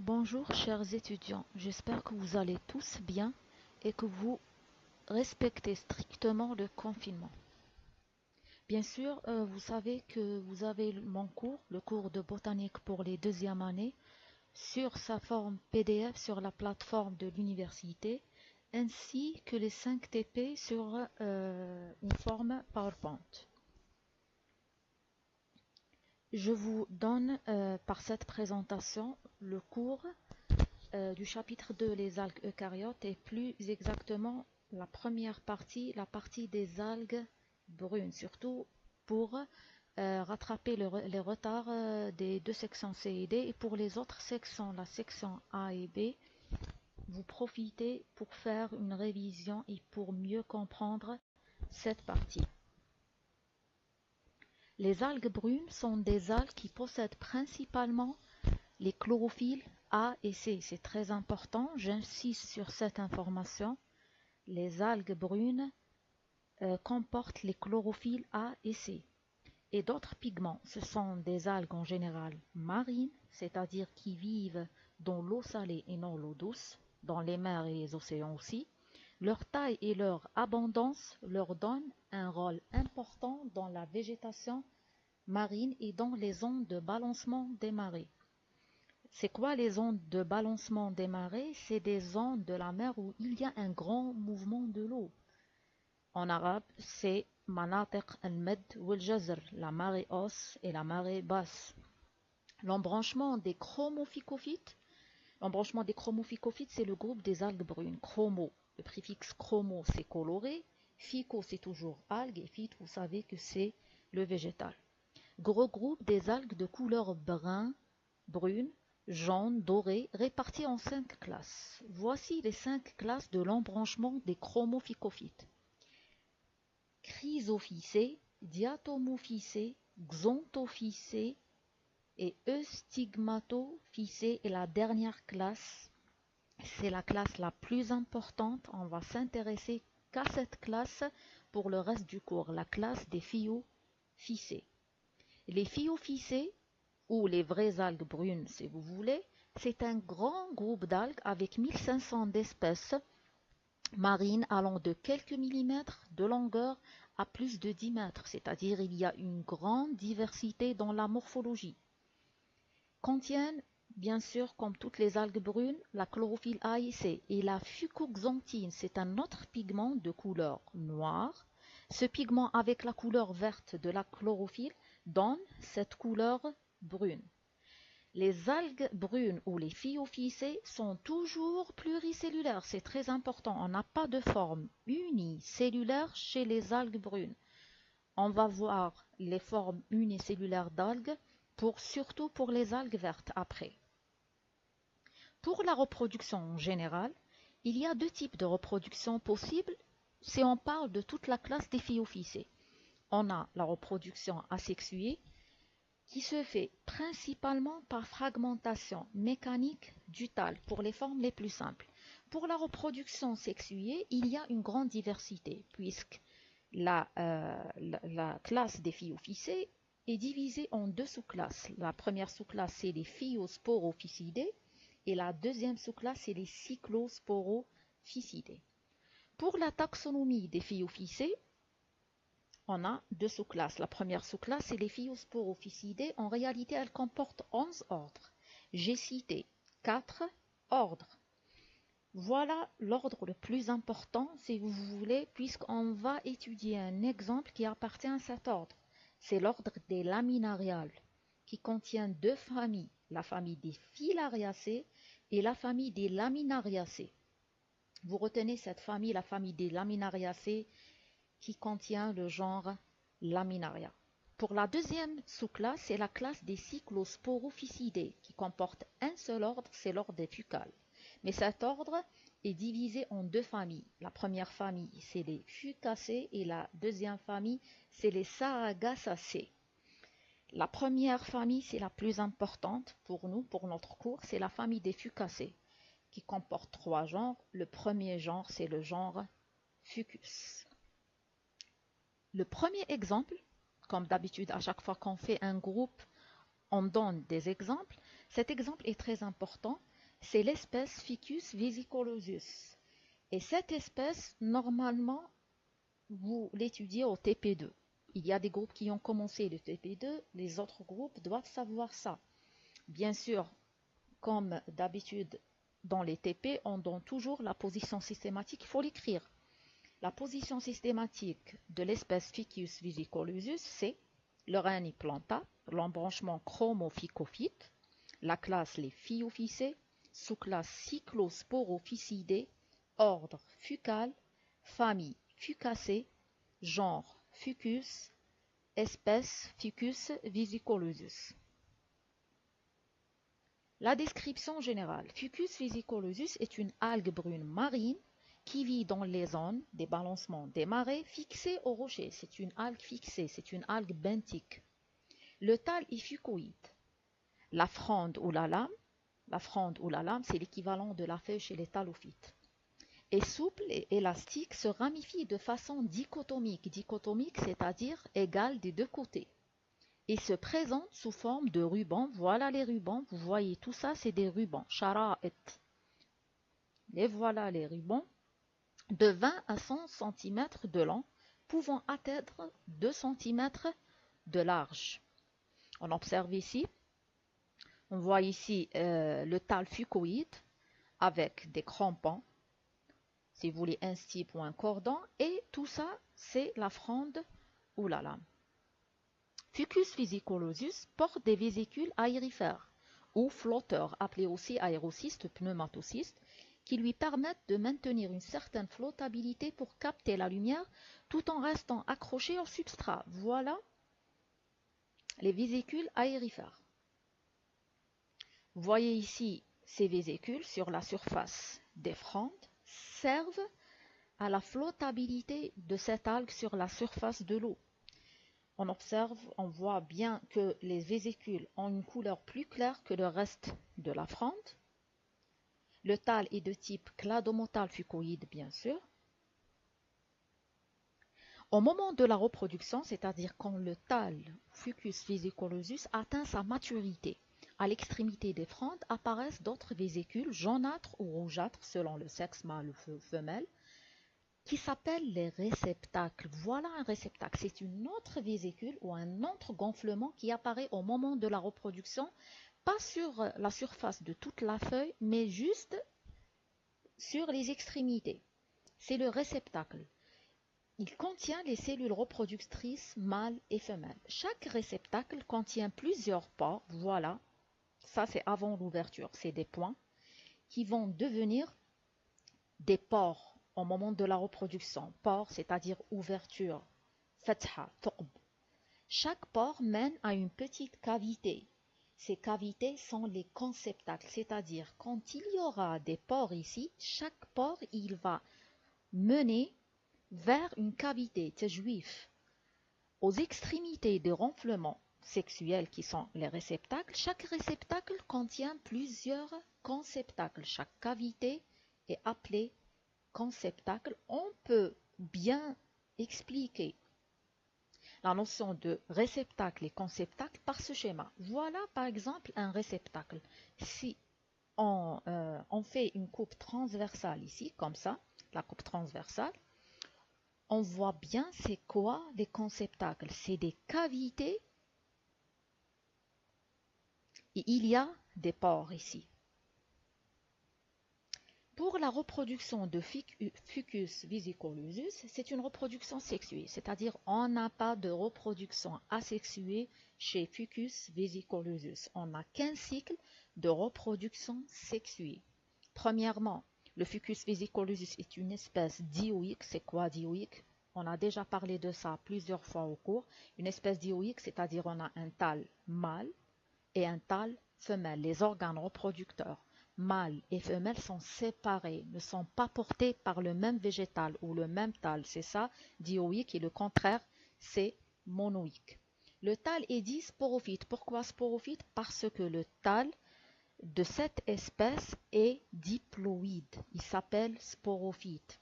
Bonjour chers étudiants, j'espère que vous allez tous bien et que vous respectez strictement le confinement. Bien sûr, vous savez que vous avez mon cours, le cours de botanique pour les deuxièmes années, sur sa forme PDF sur la plateforme de l'université, ainsi que les 5 TP sur une forme PowerPoint. Je vous donne par cette présentation le cours du chapitre 2, les algues eucaryotes, et plus exactement la première partie, la partie des algues brunes, surtout pour rattraper les retards des deux sections C et D. Et pour les autres sections, la section A et B, vous profitez pour faire une révision et pour mieux comprendre cette partie. Les algues brunes sont des algues qui possèdent principalement les chlorophylles A et C. C'est très important, j'insiste sur cette information. Les algues brunes comportent les chlorophylles A et C. Et d'autres pigments, ce sont des algues en général marines, c'est-à-dire qui vivent dans l'eau salée et non l'eau douce, dans les mers et les océans aussi. Leur taille et leur abondance leur donnent un rôle important dans la végétation marine et dans les ondes de balancement des marées. C'est quoi les ondes de balancement des marées? C'est des ondes de la mer où il y a un grand mouvement de l'eau. En arabe, c'est manatiq al-Med wal-Jazr, la marée haute et la marée basse. L'embranchement des chromophycophytes, c'est le groupe des algues brunes. Chromo, le préfixe chromo, c'est coloré. Phyco, c'est toujours algue. Et phyte, vous savez que c'est le végétal. Gros groupe des algues de couleur brune, jaune, doré, réparties en 5 classes. Voici les 5 classes de l'embranchement des chromophycophytes. Chrysophycées, diatomophycées, xontophycées et eustigmatophycées. Et la dernière classe, c'est la classe la plus importante. On va s'intéresser qu'à cette classe pour le reste du cours, la classe des phyophycées. Les phyophycées, ou les vraies algues brunes si vous voulez, c'est un grand groupe d'algues avec 1500 d'espèces marines allant de quelques millimètres de longueur à plus de 10 mètres, c'est-à-dire il y a une grande diversité dans la morphologie. Contiennent, bien sûr, comme toutes les algues brunes, la chlorophylle A et C, et la fucoxanthine, c'est un autre pigment de couleur noire. Ce pigment avec la couleur verte de la chlorophylle donne cette couleur brune. Les algues brunes ou les phyophycées sont toujours pluricellulaires, c'est très important. On n'a pas de forme unicellulaire chez les algues brunes. On va voir les formes unicellulaires d'algues, surtout pour les algues vertes après. Pour la reproduction en général, il y a deux types de reproduction possibles si on parle de toute la classe des phyophycées. On a la reproduction asexuée qui se fait principalement par fragmentation mécanique du thalles pour les formes les plus simples. Pour la reproduction sexuée, il y a une grande diversité puisque la classe des phyophycées est divisée en deux sous-classes. La première sous-classe, c'est les Phyosporophycidés et la deuxième sous-classe, c'est les Cyclosporophycidés. Pour la taxonomie des phyophycées, on a deux sous-classes. La première sous-classe, c'est les Phyosporophycidés. En réalité, elle comporte 11 ordres. J'ai cité 4 ordres. Voilà l'ordre le plus important, si vous voulez, puisqu'on va étudier un exemple qui appartient à cet ordre. C'est l'ordre des laminariales, qui contient deux familles, la famille des Filariacées et la famille des Laminariacées. Vous retenez cette famille, la famille des Laminariacées, qui contient le genre Laminaria. Pour la deuxième sous-classe, c'est la classe des Cyclosporophycidés, qui comporte un seul ordre, c'est l'ordre des fucales. Mais cet ordre est divisé en deux familles. La première famille, c'est les Fucacées et la deuxième famille, c'est les Saragasacées. La première famille, c'est la plus importante pour nous, pour notre cours, c'est la famille des Fucacées, qui comporte 3 genres. Le premier genre, c'est le genre Fucus. Le premier exemple, comme d'habitude, à chaque fois qu'on fait un groupe, on donne des exemples. Cet exemple est très important c'est l'espèce Ficus vesicolosus. Et cette espèce, normalement, vous l'étudiez au TP2. Il y a des groupes qui ont commencé le TP2, les autres groupes doivent savoir ça. Bien sûr, comme d'habitude dans les TP, on donne toujours la position systématique, il faut l'écrire. La position systématique de l'espèce Ficus vesicolosus, c'est le règne planta, l'embranchement chromophycophyte, la classe les Phyophycées, sous-classe Cyclosporophycidés, ordre Fucal, famille Fucacées, genre Fucus, espèce Ficus vesicolosus. La description générale. Fucus vesicolosus est une algue brune marine qui vit dans les zones des balancements des marais fixés aux rochers. C'est une algue fixée, c'est une algue benthique. Le thalle est fucoïde. La fronde ou la lame, c'est l'équivalent de la feuille chez les thalophytes. Est souple et élastique, se ramifie de façon dichotomique. Dichotomique, c'est-à-dire égale des deux côtés. Et se présente sous forme de rubans. Voilà les rubans. Vous voyez, tout ça, c'est des rubans. Shara'it. Et voilà les rubans de 20 à 100 cm de long, pouvant atteindre 2 cm de large. On observe ici, on voit ici le thalle fucoïde avec des crampons, si vous voulez un stipe ou un cordon, et tout ça, c'est la fronde ou la lame. Fucus vesicolosus porte des vésicules aérifères ou flotteurs, appelés aussi aérocystes, pneumatocystes, qui lui permettent de maintenir une certaine flottabilité pour capter la lumière tout en restant accroché au substrat. Voilà les vésicules aérifères. Vous voyez ici ces vésicules sur la surface des frondes servent à la flottabilité de cette algue sur la surface de l'eau. On observe, on voit bien que les vésicules ont une couleur plus claire que le reste de la fronde. Le thalle est de type cladomotal fucoïde, bien sûr. Au moment de la reproduction, c'est-à-dire quand le thalle Fucus vesicolosus atteint sa maturité, à l'extrémité des frondes apparaissent d'autres vésicules jaunâtres ou rougeâtres selon le sexe mâle ou femelle, qui s'appellent les réceptacles. Voilà un réceptacle, c'est une autre vésicule ou un autre gonflement qui apparaît au moment de la reproduction, pas sur la surface de toute la feuille, mais juste sur les extrémités. C'est le réceptacle. Il contient les cellules reproductrices mâles et femelles. Chaque réceptacle contient plusieurs pores, voilà, ça c'est avant l'ouverture, c'est des points, qui vont devenir des pores au moment de la reproduction. Pore, c'est-à-dire ouverture, fatha, thuqb. Chaque pore mène à une petite cavité. Ces cavités sont les conceptacles, c'est-à-dire quand il y aura des pores ici, chaque pore il va mener vers une cavité, tajwif. Aux extrémités des renflements sexuels qui sont les réceptacles, chaque réceptacle contient plusieurs conceptacles. Chaque cavité est appelée conceptacle. On peut bien expliquer la notion de réceptacle et conceptacle par ce schéma. Voilà par exemple un réceptacle. Si on fait une coupe transversale ici, comme ça, la coupe transversale, on voit bien c'est quoi les conceptacles. C'est des cavités et il y a des pores ici. Pour la reproduction de Fucus vesicolosus, c'est une reproduction sexuée, c'est-à-dire on n'a pas de reproduction asexuée chez Fucus vesicolosus. On n'a qu'un cycle de reproduction sexuée. Premièrement, le Fucus vesicolosus est une espèce dioïque. C'est quoi dioïque? On a déjà parlé de ça plusieurs fois au cours. Une espèce dioïque, c'est-à-dire on a un thalle mâle et un thalle femelle. Les organes reproducteurs mâles et femelles sont séparés, ne sont pas portés par le même végétal ou le même thalle. C'est ça, dioïque, et le contraire, c'est monoïque. Le thalle est dit sporophyte. Pourquoi sporophyte? Parce que le thalle de cette espèce est diploïde. Il s'appelle sporophyte.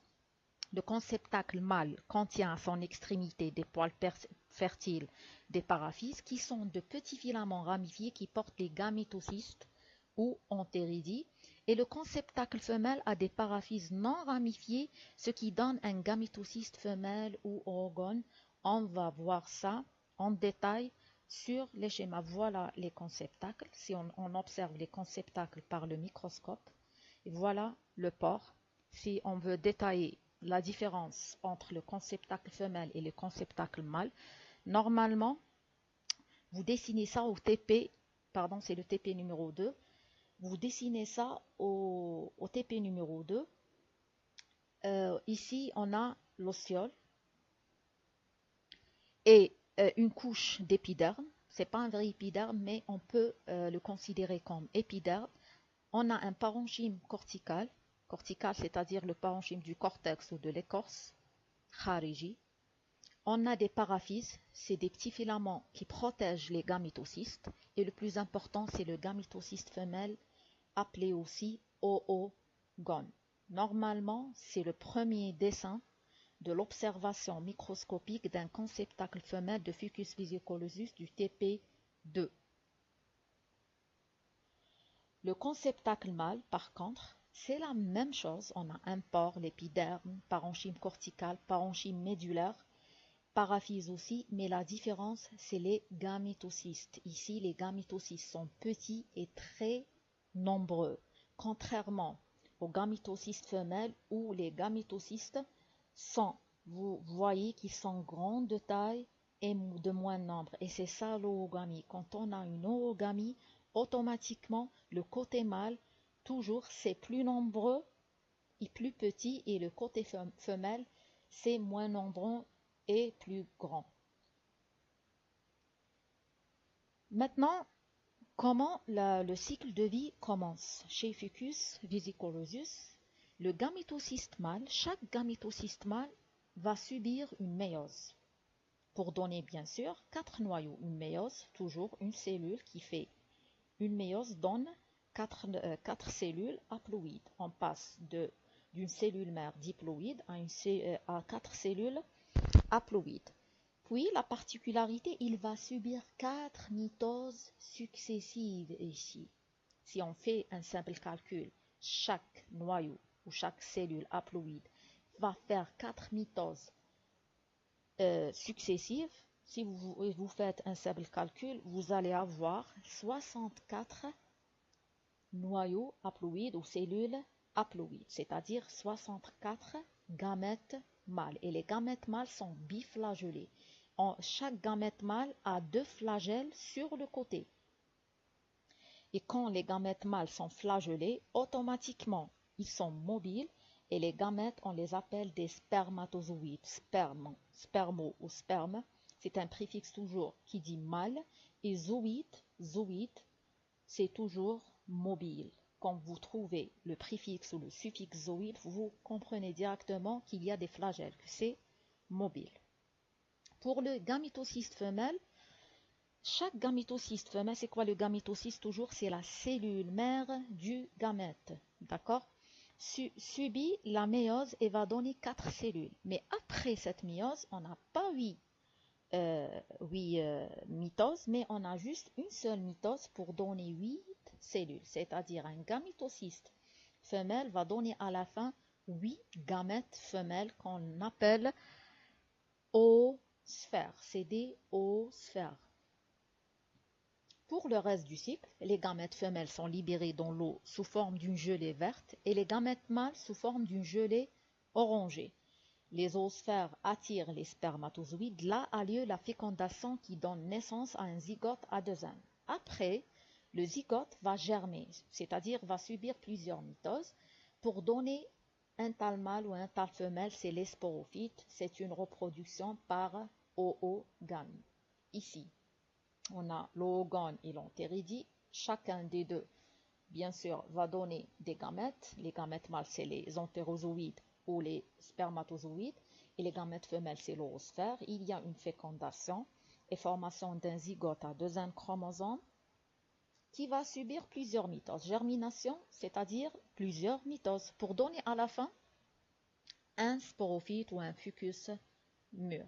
Le conceptacle mâle contient à son extrémité des poils fertiles des paraphyses qui sont de petits filaments ramifiés qui portent les gamétocystes ou entéridie. Et le conceptacle femelle a des paraphyses non ramifiés, ce qui donne un gamétocyste femelle ou orgone. On va voir ça en détail sur les schémas. Voilà les conceptacles. Si on observe les conceptacles par le microscope, et voilà le port. Si on veut détailler la différence entre le conceptacle femelle et le conceptacle mâle, normalement, vous dessinez ça au TP, pardon, c'est le TP numéro 2. Vous dessinez ça au TP numéro 2. Ici, on a l'ostiole et une couche d'épiderme. Ce n'est pas un vrai épiderme, mais on peut le considérer comme épiderme. On a un parenchyme cortical, c'est-à-dire le parenchyme du cortex ou de l'écorce, khariji. On a des paraphyses, c'est des petits filaments qui protègent les gamétocystes. Et le plus important, c'est le gamétocyste femelle, appelé aussi oogone. Normalement, c'est le premier dessin de l'observation microscopique d'un conceptacle femelle de Fucus vesicolosus du TP2. Le conceptacle mâle, par contre, c'est la même chose. On a un port, l'épiderme, parenchyme cortical, parenchyme médulaire, paraphyse aussi, mais la différence, c'est les gamétocystes. Ici, les gamétocystes sont petits et très nombreux, contrairement aux gamétocystes femelles où les gamétocystes sont, vous voyez qu'ils sont grands de taille et de moins nombre. Et c'est ça l'oogamie. Quand on a une oogamie, automatiquement, le côté mâle, toujours, c'est plus nombreux et plus petit, et le côté femelle, c'est moins nombreux et plus grand. Maintenant, comment le cycle de vie commence? Chez Fucus vesicolosus, le gamétocyste mâle, chaque gamétocyste mâle va subir une méiose. Pour donner bien sûr 4 noyaux, une méiose, toujours une cellule qui fait une méiose donne 4 cellules haploïdes. On passe d'une cellule mère diploïde à 4 cellules haploïdes. Puis la particularité, il va subir 4 mitoses successives ici. Si on fait un simple calcul, chaque noyau ou chaque cellule haploïde va faire 4 mitoses successives. Si vous faites un simple calcul, vous allez avoir 64 noyaux haploïdes ou cellules haploïdes, c'est-à-dire 64 gamètes mâles. Et les gamètes mâles sont biflagellés. Chaque gamète mâle a 2 flagelles sur le côté. Et quand les gamètes mâles sont flagellés, automatiquement, ils sont mobiles. Et les gamètes, on les appelle des spermatozoïdes. Spermo ou sperme, c'est un préfixe toujours qui dit mâle. Et zoïde, c'est toujours mobile. Quand vous trouvez le préfixe ou le suffixe zoïde, vous comprenez directement qu'il y a des flagelles, que c'est mobile. Pour le gamétocyste femelle, chaque gamétocyste femelle, c'est quoi le gamétocyste? Toujours, c'est la cellule mère du gamète. D'accord? Subit la méiose et va donner 4 cellules. Mais après cette méiose, on n'a pas 8 mitoses, mais on a juste une seule mitose pour donner 8 cellules. C'est-à-dire un gamétocyste femelle va donner à la fin 8 gamètes femelles qu'on appelle oosphères. C'est des oosphères. Pour le reste du cycle, les gamètes femelles sont libérées dans l'eau sous forme d'une gelée verte et les gamètes mâles sous forme d'une gelée orangée. Les oosphères attirent les spermatozoïdes. Là a lieu la fécondation qui donne naissance à un zygote à 2 ânes. Après, le zygote va germer, c'est-à-dire va subir plusieurs mitoses pour donner un tâle mâle ou un tâle femelle, c'est les sporophytes. C'est une reproduction par oogamie. Ici, on a l'oogone et l'entéridie. Chacun des deux, bien sûr, va donner des gamètes. Les gamètes mâles, c'est les entérozoïdes ou les spermatozoïdes. Et les gamètes femelles, c'est l'oosphère. Il y a une fécondation et formation d'un zygote à 2 chromosomes qui va subir plusieurs mitoses. Germination, c'est-à-dire plusieurs mitoses, pour donner à la fin un sporophyte ou un fucus mûr.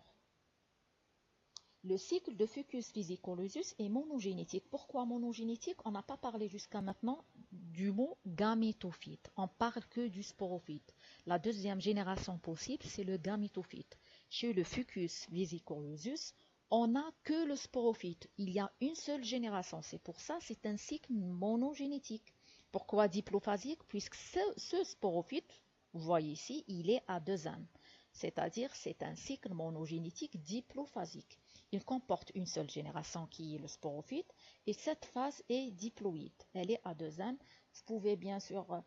Le cycle de Fucus vesicolosus est monogénétique. Pourquoi monogénétique? On n'a pas parlé jusqu'à maintenant du mot gamétophyte. On parle que du sporophyte. La deuxième génération possible, c'est le gamétophyte. Chez le Fucus vesicolosus, on n'a que le sporophyte. Il y a une seule génération. C'est pour ça que c'est un cycle monogénétique. Pourquoi diplophasique? Puisque ce sporophyte, vous voyez ici, il est à deux âmes. C'est-à-dire c'est un cycle monogénétique diplophasique. Il comporte une seule génération qui est le sporophyte et cette phase est diploïde. Elle est à deux âmes. Vous pouvez bien sûr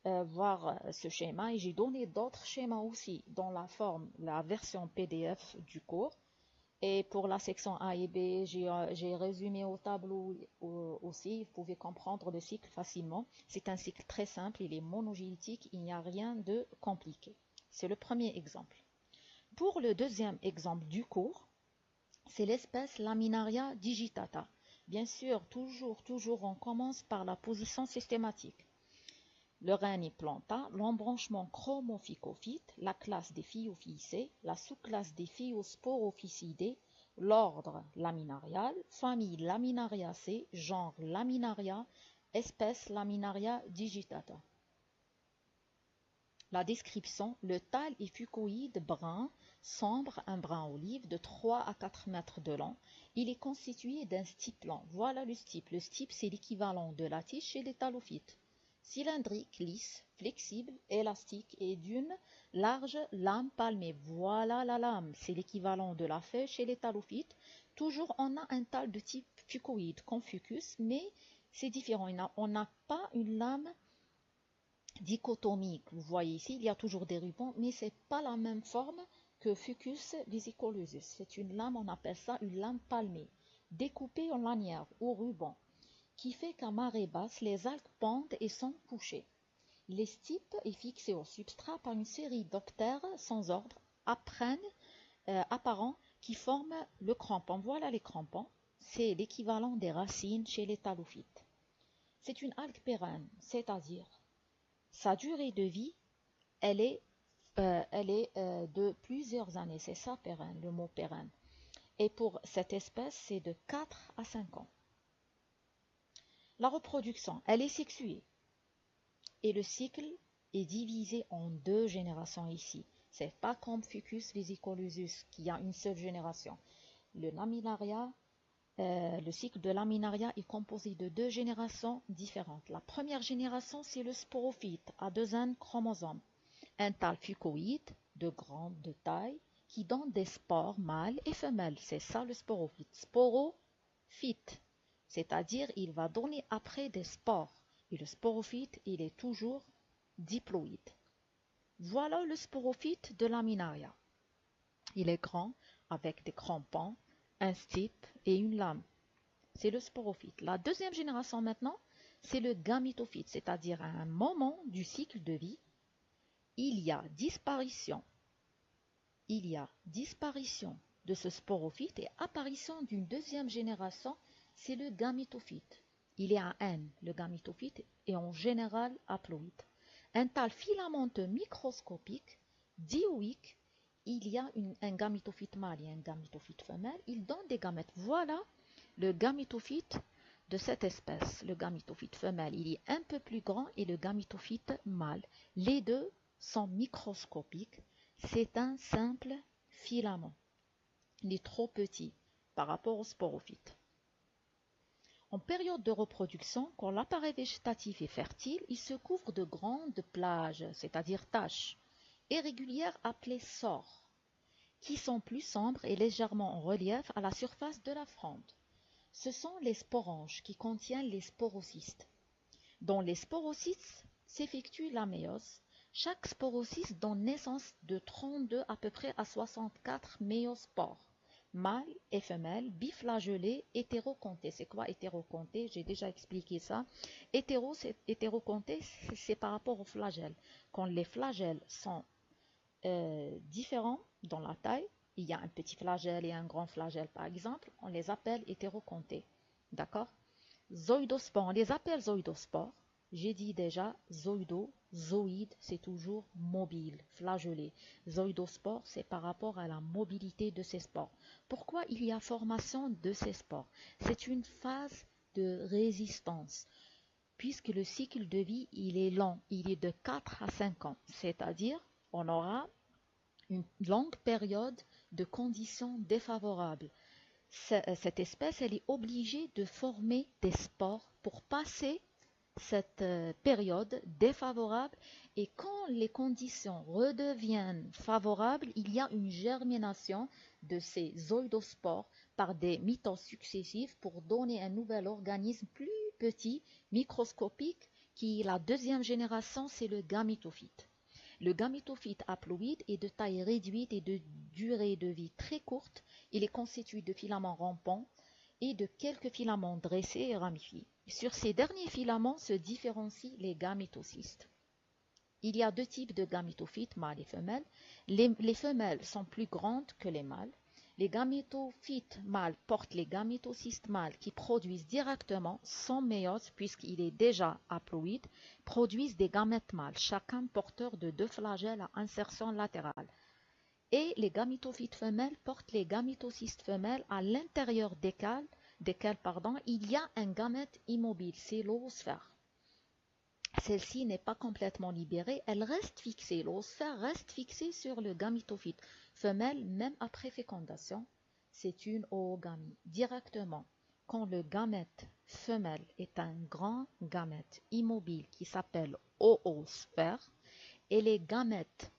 voir ce schéma et j'ai donné d'autres schémas aussi dans la version PDF du cours. Et pour la section A et B, j'ai résumé au tableau aussi. Vous pouvez comprendre le cycle facilement. C'est un cycle très simple, il est monogénétique, il n'y a rien de compliqué. C'est le premier exemple. Pour le deuxième exemple du cours, c'est l'espèce Laminaria digitata. Bien sûr, toujours, on commence par la position systématique. Le règne planta, l'embranchement chromophycophyte, la classe des Phyophycées, la sous-classe des Phyosporophycidés, l'ordre Laminarial, famille Laminariaceae, genre Laminaria, espèce Laminaria digitata. La description, le thalle est fucoïde brun, sombre, un brun olive de 3 à 4 mètres de long. Il est constitué d'un stipulant. Voilà le stipe. Le stipe, c'est l'équivalent de la tige chez les thalophytes. Cylindrique, lisse, flexible, élastique et d'une large lame palmée. Voilà la lame, c'est l'équivalent de la feuille chez les thalophytes. Toujours, on a un thalle de type fucoïde, comme fucus, mais c'est différent. On n'a pas une lame dichotomique. Vous voyez ici, il y a toujours des rubans, mais ce n'est pas la même forme que Fucus vesicolosus. C'est une lame, on appelle ça une lame palmée, découpée en lanières ou rubans, qui fait qu'à marée basse, les algues pendent et sont couchées. Les stipes est fixé au substrat par une série d'octères sans ordre, apparents, qui forment le crampon. Voilà les crampons, c'est l'équivalent des racines chez les thalophytes. C'est une algue pérenne, c'est-à-dire sa durée de vie, elle est de plusieurs années. C'est ça, pérenne, le mot pérenne. Et pour cette espèce, c'est de 4 à 5 ans. La reproduction, elle est sexuée. Et le cycle est divisé en deux générations ici. C'est pas comme Fucus vesicolosus, qui a une seule génération. Le cycle de Laminaria est composé de deux générations différentes. La première génération, c'est le sporophyte à deux chromosomes. Un thalle fucoïde de grande taille qui donne des spores mâles et femelles. C'est ça le sporophyte. Sporophyte, c'est-à-dire il va donner après des spores. Et le sporophyte, il est toujours diploïde. Voilà le sporophyte de Laminaria. Il est grand, avec des crampons, un stipe et une lame. C'est le sporophyte. La deuxième génération maintenant, c'est le gamétophyte, c'est-à-dire à un moment du cycle de vie, il y a disparition de ce sporophyte et apparition d'une deuxième génération, c'est le gamétophyte. Il est à N, le gamétophyte est en général haploïde. Un thalle filamenteux microscopique, dioïque, il y a un gamétophyte mâle et un gamétophyte femelle, ils donnent des gamètes. Voilà le gamétophyte de cette espèce. Le gamétophyte femelle, il est un peu plus grand et le gamétophyte mâle. Les deux sont microscopiques. C'est un simple filament. Il est trop petit par rapport au sporophyte. En période de reproduction, quand l'appareil végétatif est fertile, il se couvre de grandes plages, c'est-à-dire taches, irrégulières appelées sores, qui sont plus sombres et légèrement en relief à la surface de la fronde. Ce sont les sporanges qui contiennent les sporocystes. Dans les sporocystes s'effectue la méiose. Chaque sporocyste donne naissance de 32 à peu près à 64 méiospores, mâles et femelles, biflagellés, hétérocontés. C'est quoi hétérocontés? J'ai déjà expliqué ça. Hétérocontés, c'est par rapport aux flagelles. Quand les flagelles sont différents dans la taille, il y a un petit flagelle et un grand flagelle par exemple, on les appelle hétérocontés. D'accord? Zoïdospores, on les appelle zoïdospores. J'ai dit déjà zoïdo, zoïde, c'est toujours mobile, flagellé. Zoïdosport, c'est par rapport à la mobilité de ces sports. Pourquoi il y a formation de ces sports? C'est une phase de résistance, puisque le cycle de vie, il est long, il est de 4 à 5 ans, c'est-à-dire on aura une longue période de conditions défavorables. Cette espèce, elle est obligée de former des spores pour passer cette période défavorable, et quand les conditions redeviennent favorables, il y a une germination de ces zooidospores par des mitoses successives pour donner un nouvel organisme plus petit, microscopique, qui la deuxième génération, c'est le gamétophyte. Le gamétophyte haploïde est de taille réduite et de durée de vie très courte. Il est constitué de filaments rampants et de quelques filaments dressés et ramifiés. Sur ces derniers filaments se différencient les gamétocystes. Il y a deux types de gamétophytes, mâles et femelles. Les femelles sont plus grandes que les mâles. Les gamétophytes mâles portent les gamétocystes mâles qui produisent directement, sans méiose puisqu'il est déjà haploïde, produisent des gamètes mâles, chacun porteur de deux flagelles à insertion latérale. Et les gamétophytes femelles portent les gamétocystes femelles à l'intérieur desquels il y a un gamète immobile, c'est l'oosphère. Celle-ci n'est pas complètement libérée, elle reste fixée, l'oosphère reste fixée sur le gamétophyte femelle même après fécondation. C'est une oogamie. Directement, quand le gamète femelle est un grand gamète immobile qui s'appelle oosphère et les gamètes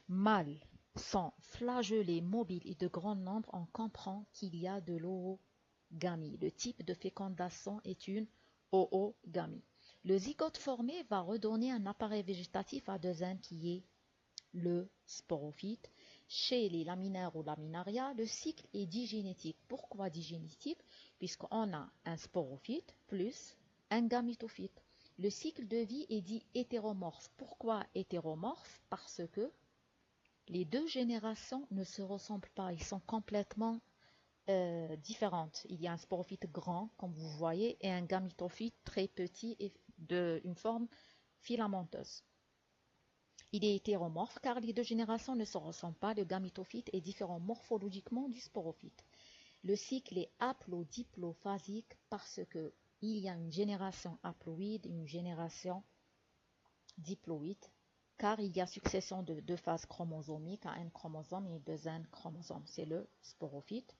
mâles sont flagellés, mobiles et de grand nombre, on comprend qu'il y a de l'oogamie. Le type de fécondation est une oogamie. Le zygote formé va redonner un appareil végétatif à deux ânes qui est le sporophyte. Chez les laminaires ou laminaria, le cycle est digénétique. Pourquoi digénétique? Puisqu'on a un sporophyte plus un gamétophyte. Le cycle de vie est dit hétéromorphe. Pourquoi hétéromorphe? Parce que les deux générations ne se ressemblent pas, ils sont complètement différentes. Il y a un sporophyte grand, comme vous voyez, et un gamétophyte très petit et d'une forme filamenteuse. Il est hétéromorphe car les deux générations ne se ressemblent pas. Le gamétophyte est différent morphologiquement du sporophyte. Le cycle est haplodiplophasique parce que il y a une génération haploïde et une génération diploïde, car il y a succession de deux phases chromosomiques, un chromosome et deux N chromosomes. C'est le sporophyte.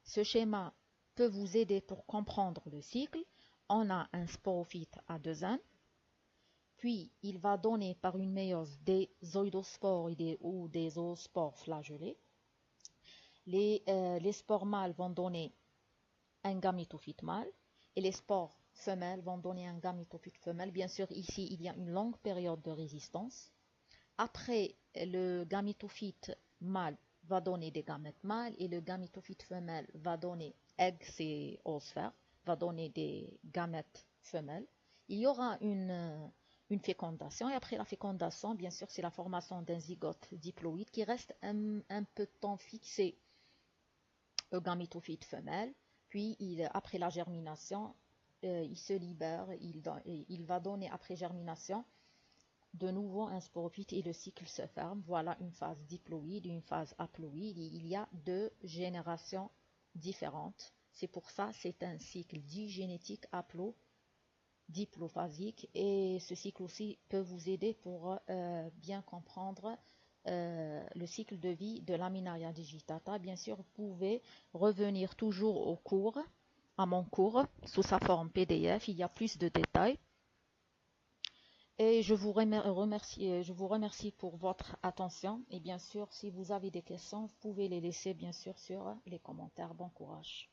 Ce schéma peut vous aider pour comprendre le cycle. On a un sporophyte à deux N, puis il va donner par une méiose des zoïdospores ou des zoospores flagellés. Les spores mâles vont donner un gamétophyte mâle et les spores femelles vont donner un gamétophyte femelle. Bien sûr, ici, il y a une longue période de résistance. Après, le gamétophyte mâle va donner des gamètes mâles et le gamétophyte femelle va donner, c'est oosphère, va donner des gamètes femelles. Il y aura une fécondation et après la fécondation, bien sûr, c'est la formation d'un zygote diploïde qui reste un peu de temps fixé au gamétophyte femelle. Puis, après la germination, il se libère, il va donner après germination de nouveau un sporophyte et le cycle se ferme. Voilà une phase diploïde, une phase haploïde. Il y a deux générations différentes. C'est pour ça c'est un cycle digénétique haplo-diplophasique. Et ce cycle aussi peut vous aider pour bien comprendre le cycle de vie de Laminaria digitata. Bien sûr, vous pouvez revenir toujours au cours, à mon cours, sous sa forme PDF. Il y a plus de détails. Et je vous remercie pour votre attention. Et bien sûr, si vous avez des questions, vous pouvez les laisser bien sûr sur les commentaires. Bon courage.